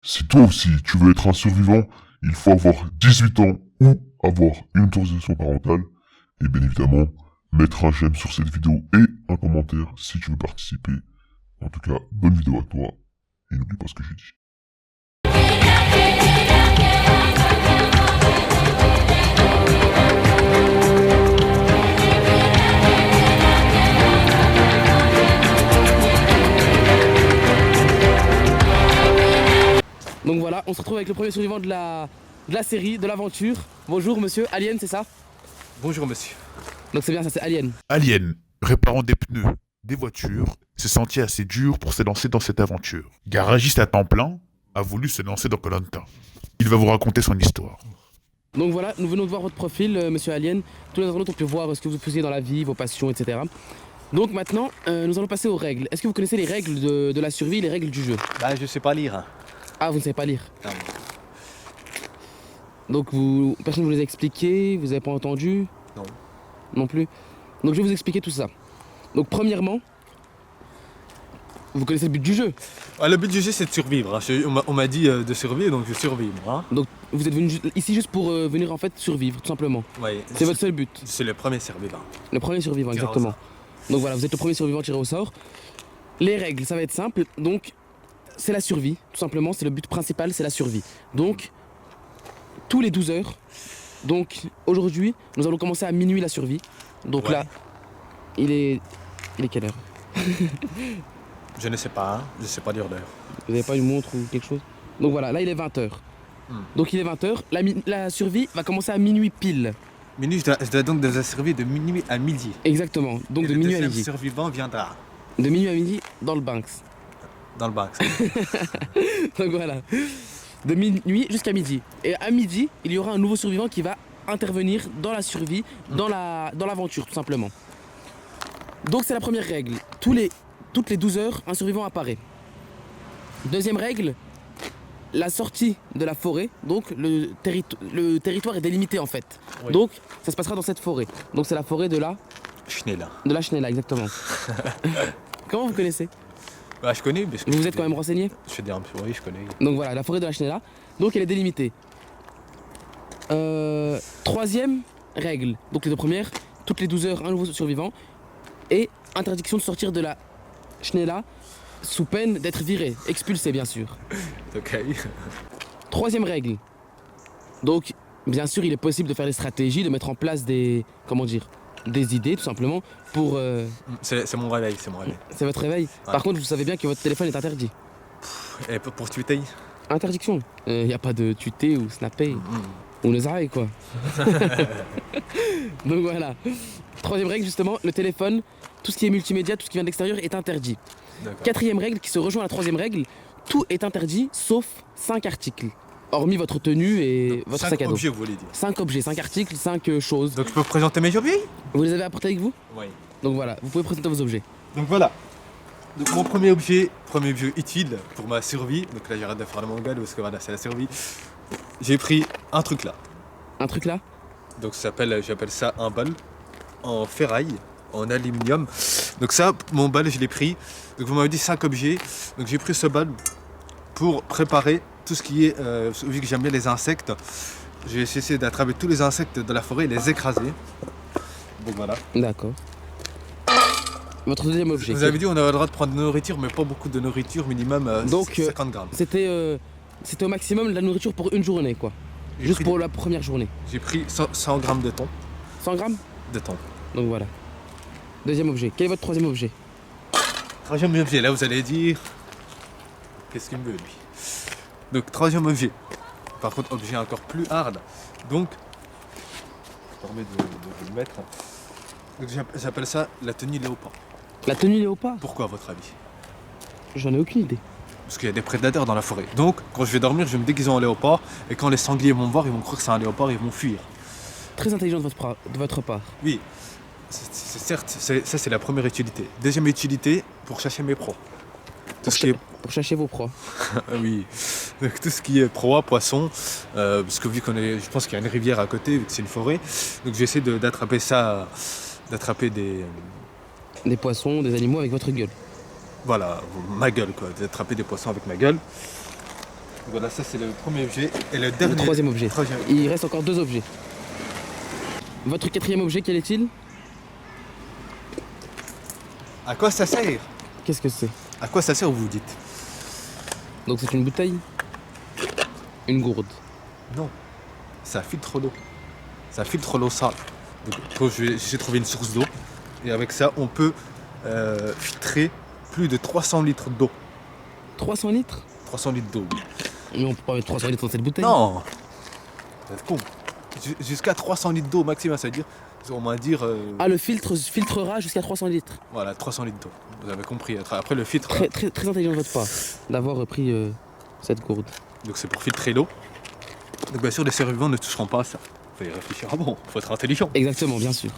Si toi aussi tu veux être un survivant, il faut avoir 18 ans ou avoir une autorisation parentale. Et bien évidemment, mettre un j'aime sur cette vidéo et un commentaire si tu veux participer. En tout cas, bonne vidéo à toi. Et n'oublie pas ce que j'ai dit. Donc voilà, on se retrouve avec le premier survivant de la série, de l'aventure. Bonjour monsieur, Alien, c'est ça? Bonjour monsieur. Donc c'est bien ça, c'est Alien. Alien, réparant des pneus, des voitures, s'est senti assez dur pour se lancer dans cette aventure. Garagiste à temps plein, a voulu se lancer dans koh Lanta. Il va vous raconter son histoire. Donc voilà, nous venons de voir votre profil, monsieur Alien. Tous les internautes ont pu voir ce que vous faisiez dans la vie, vos passions, etc. Donc maintenant, nous allons passer aux règles. Est-ce que vous connaissez les règles de la survie, les règles du jeu? Bah je sais pas lire. Hein. Ah, vous ne savez pas lire. Non. Donc personne ne vous les a expliqués, vous n'avez pas entendu? Non. Non plus. Donc je vais vous expliquer tout ça. Donc premièrement, vous connaissez le but du jeu. Ah, le but du jeu c'est de survivre. Hein. On m'a dit de survivre donc je survivre. Hein. Donc vous êtes venu ici juste pour venir en fait survivre, tout simplement. Ouais, C'est votre seul but. C'est le premier survivant. Le premier survivant, Tiré au exactement. Donc voilà, vous êtes le premier survivant tiré au sort. Les règles, ça va être simple. Donc c'est la survie, tout simplement. C'est le but principal, c'est la survie. Donc tous les 12 heures. Donc aujourd'hui, nous allons commencer à minuit la survie. Donc Ouais. là, il est quelle heure? Je ne sais pas, hein. Je sais pas dire d'heure. Vous n'avez pas une montre ou quelque chose? Donc voilà, là il est 20 h. Donc il est 20 h. La survie va commencer à minuit pile. Minuit, je dois donc devoir survivre de minuit à midi. Exactement. Donc Et de le minuit à deuxième midi. survivant viendra De minuit à midi dans le Banks. dans le bac. Donc voilà. De minuit jusqu'à midi. Et à midi, il y aura un nouveau survivant qui va intervenir dans la survie, dans l'aventure, tout simplement. Donc c'est la première règle. Toutes les 12 heures, un survivant apparaît. Deuxième règle, la sortie de la forêt. Donc le territoire est délimité en fait. Oui. Donc ça se passera dans cette forêt. Donc c'est la forêt de la Chenella, exactement. Comment vous connaissez? Bah je connais, parce que Vous vous êtes quand même renseigné? je fais des rames sur oui, je connais. Donc voilà, la forêt de la Chenella. Donc elle est délimitée. Troisième règle. Donc les deux premières, toutes les 12 heures, un nouveau survivant. Et interdiction de sortir de la Chenella sous peine d'être viré, expulsé bien sûr. Ok. Troisième règle. Donc bien sûr il est possible de faire des stratégies, de mettre en place des idées tout simplement pour... C'est mon réveil, c'est mon réveil. c'est votre réveil. Ouais. Par contre vous savez bien que votre téléphone est interdit. Et pour tweeter. Interdiction. Il n'y a pas de tuter ou snapper. On les arrête quoi. Donc voilà. Troisième règle justement, le téléphone, tout ce qui est multimédia, tout ce qui vient de l'extérieur est interdit. D'accord. Quatrième règle qui se rejoint à la troisième règle, tout est interdit sauf 5 articles. Hormis votre tenue et votre sac à dos. Objets, vous voulez dire. 5 objets, 5 articles, 5 choses. Donc je peux vous présenter mes objets? Vous les avez apportés avec vous? Oui. Donc voilà, vous pouvez présenter vos objets. Donc voilà. Donc mon premier objet utile pour ma survie. Donc là j'arrête de faire le manga parce que voilà c'est la survie. J'ai pris un truc là. Un truc là? Donc j'appelle ça un bal en ferraille, en aluminium. Donc ça, mon bal je l'ai pris. Donc vous m'avez dit 5 objets. Donc j'ai pris ce bal pour préparer tout ce qui est, vu que j'aime bien les insectes, je vais essayer d'attraper tous les insectes de la forêt et les écraser. Donc voilà. D'accord. Votre deuxième objet. Vous avez dit on avait le droit de prendre de nourriture, mais pas beaucoup de nourriture, minimum Donc, 50 grammes. C'était au maximum de la nourriture pour une journée quoi. J'ai Juste pris- pour la première journée. J'ai pris 100 grammes de thon. 100 grammes? De thon. Donc voilà. Deuxième objet. Quel est votre troisième objet? Troisième objet, là vous allez dire. Qu'est-ce qu'il me veut lui? Donc troisième objet. Par contre objet encore plus hard. Donc. Je permets de vous le mettre. Donc j'appelle ça la tenue léopard. La tenue léopard? Pourquoi à votre avis? J'en ai aucune idée. Parce qu'il y a des prédateurs dans la forêt. Donc quand je vais dormir, je vais me déguiser en léopard. Et quand les sangliers vont me voir, ils vont croire que c'est un léopard et ils vont fuir. Très intelligent de votre part. Oui. Certes, ça c'est la première utilité. Deuxième utilité, pour chercher mes proies. Tout ce qui est Pour chercher vos proies. Ah oui, donc tout ce qui est proie, poisson, parce que vu je pense qu'il y a une rivière à côté, vu que c'est une forêt, donc j'essaie d'attraper ça, d'attraper Des poissons, des animaux avec votre gueule. voilà, ma gueule quoi, d'attraper des poissons avec ma gueule. Voilà, ça c'est le premier objet. Et le Le dernier. troisième objet. Troisième. Il reste encore 2 objets. Votre quatrième objet, quel est-il? À quoi ça sert? Qu'est-ce que c'est? À quoi ça sert, vous dites? Donc c'est une bouteille? Une gourde? Non. Ça filtre l'eau. Ça filtre l'eau sale. Donc j'ai trouvé une source d'eau. Et avec ça, on peut filtrer plus de 300 litres d'eau. 300 litres? 300 litres d'eau, oui. Mais on peut pas mettre 300 litres dans cette bouteille. Non. Vous êtes con. Jusqu'à 300 litres d'eau maximum, ça veut dire, on va dire, Ah, le filtre filtrera jusqu'à 300 litres. voilà, 300 litres d'eau. Vous avez compris. Après le filtre, Très intelligent de votre part d'avoir pris cette gourde. donc c'est pour filtrer l'eau. Donc bien sûr, les survivants ne toucheront pas à ça. Faut y réfléchir avant. Faut être intelligent. Exactement, bien sûr.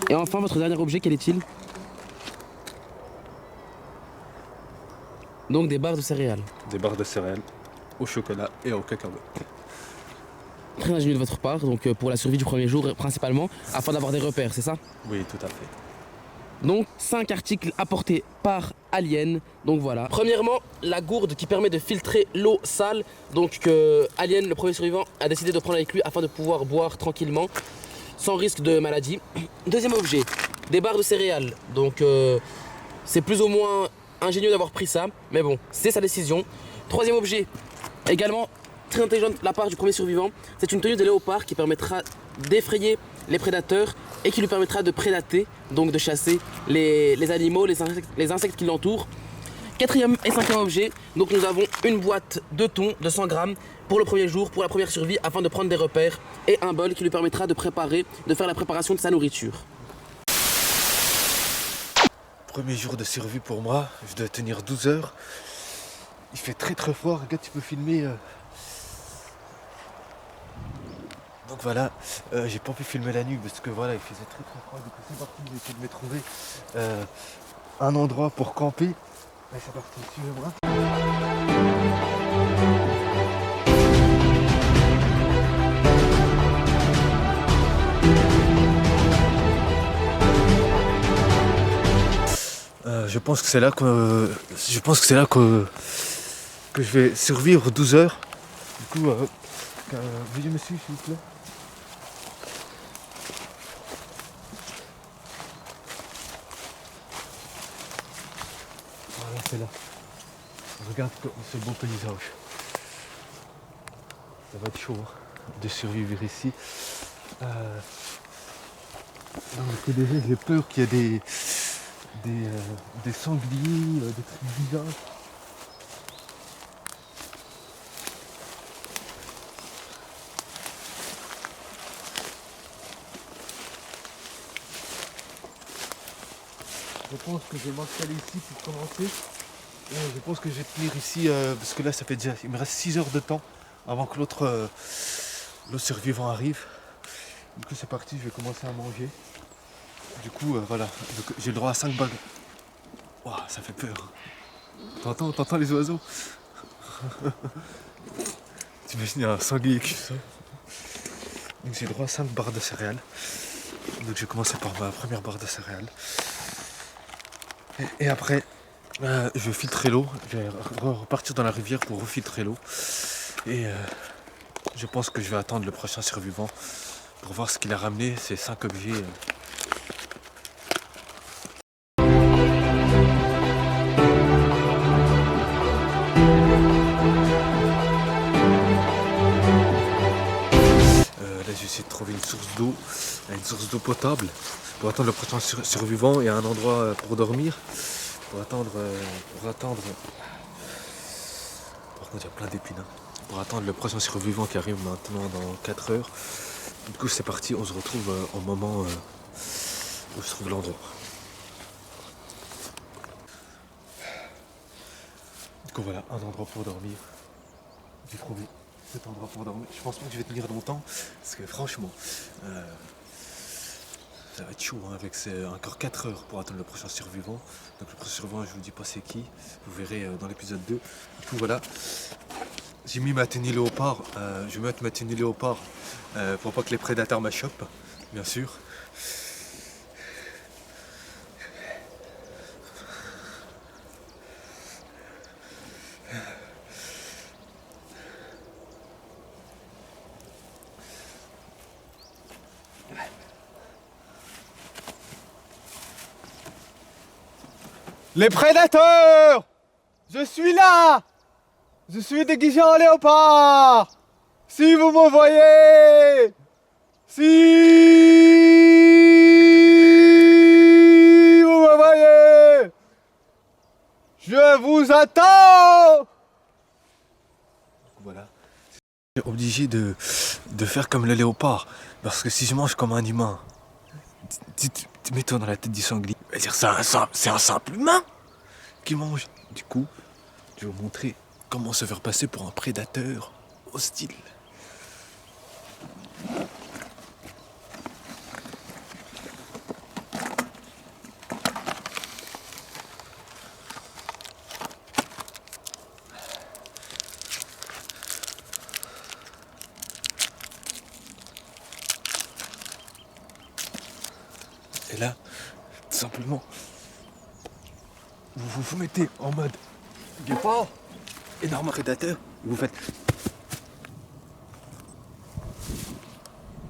Et enfin, votre dernier objet, quel est-il? Donc des barres de céréales. Des barres de céréales au chocolat et au cacahuètes. Très ingénieux de votre part, donc pour la survie du premier jour principalement, afin d'avoir des repères, c'est ça? Oui, tout à fait. Donc 5 articles apportés par Alien. Donc voilà. Premièrement, la gourde qui permet de filtrer l'eau sale. Donc que Alien, le premier survivant, a décidé de prendre avec lui afin de pouvoir boire tranquillement, sans risque de maladie. Deuxième objet, des barres de céréales. Donc c'est plus ou moins ingénieux d'avoir pris ça, mais bon, c'est sa décision. Troisième objet, également très intelligent de la part du premier survivant, c'est une tenue de léopard qui permettra d'effrayer les prédateurs et qui lui permettra de prédater, donc de chasser les animaux, les insectes qui l'entourent. Quatrième et cinquième objet, donc nous avons une boîte de thon de 100 grammes pour le premier jour, pour la première survie, afin de prendre des repères, et un bol qui lui permettra de faire la préparation de sa nourriture. Premier jour de survie pour moi, je dois tenir 12 heures. Il fait très très froid, regarde, tu peux filmer. Donc voilà, j'ai pas pu filmer la nuit parce que voilà, il faisait très très froid. Du coup c'est parti, j'ai essayé de me trouver un endroit pour camper. Allez, c'est parti, suivez-moi. Je pense que c'est là que je vais survivre 12 heures. Du coup, veuillez me suivre s'il vous plaît. Voilà, c'est là. Regarde ce beau paysage. Ça va être chaud hein, de survivre ici. Donc déjà j'ai peur qu'il y ait des sangliers, des trucs bizarres. Je pense que je vais m'installer ici pour commencer. Je pense que je vais tenir ici parce que là ça fait déjà. Il me reste 6 heures de temps avant que l'autre survivant arrive. Du coup c'est parti, je vais commencer à manger. Du coup voilà, j'ai le droit à 5 bagues. Waouh, ça fait peur. T'entends les oiseaux? T'imagines, il y a un sanglier qui sort. Donc j'ai le droit à 5 barres de céréales. Donc je vais commencer par ma première barre de céréales. Et après, je vais filtrer l'eau. Je vais repartir dans la rivière pour refiltrer l'eau. Et je pense que je vais attendre le prochain survivant pour voir ce qu'il a ramené, ces 5 objets. Là, j'ai essayé de trouver une source d'eau potable pour attendre le prochain survivant et un endroit pour dormir. Pour attendre. Par contre, il y a plein d'épines. Pour attendre le prochain survivant qui arrive maintenant dans 4 heures. Du coup, c'est parti, on se retrouve au moment où se trouve l'endroit. Du coup, voilà, un endroit pour dormir. J'ai trouvé cet endroit pour dormir. Je pense pas que je vais tenir longtemps, parce que franchement, ça va être chaud hein, avec encore 4 heures pour attendre le prochain survivant. Donc le prochain survivant, je vous dis pas c'est qui, vous verrez dans l'épisode 2. Du coup voilà, j'ai mis ma tenue léopard, je vais mettre ma tenue léopard pour pas que les prédateurs me chopent, bien sûr. Les prédateurs! Je suis là! Je suis déguisé en léopard! Si vous me voyez! Si vous me voyez! Je vous attends! Voilà. Je suis obligé de faire comme le léopard. Parce que si je mange comme un humain, mets-toi dans la tête du sanglier. Il va dire c'est un simple humain qui mange. Du coup, je vais vous montrer comment se faire passer pour un prédateur hostile. Et là, tout simplement, vous vous mettez en mode guépard, énorme prédateur, vous faites...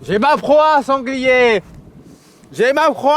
J'ai ma proie, sanglier! J'ai ma proie!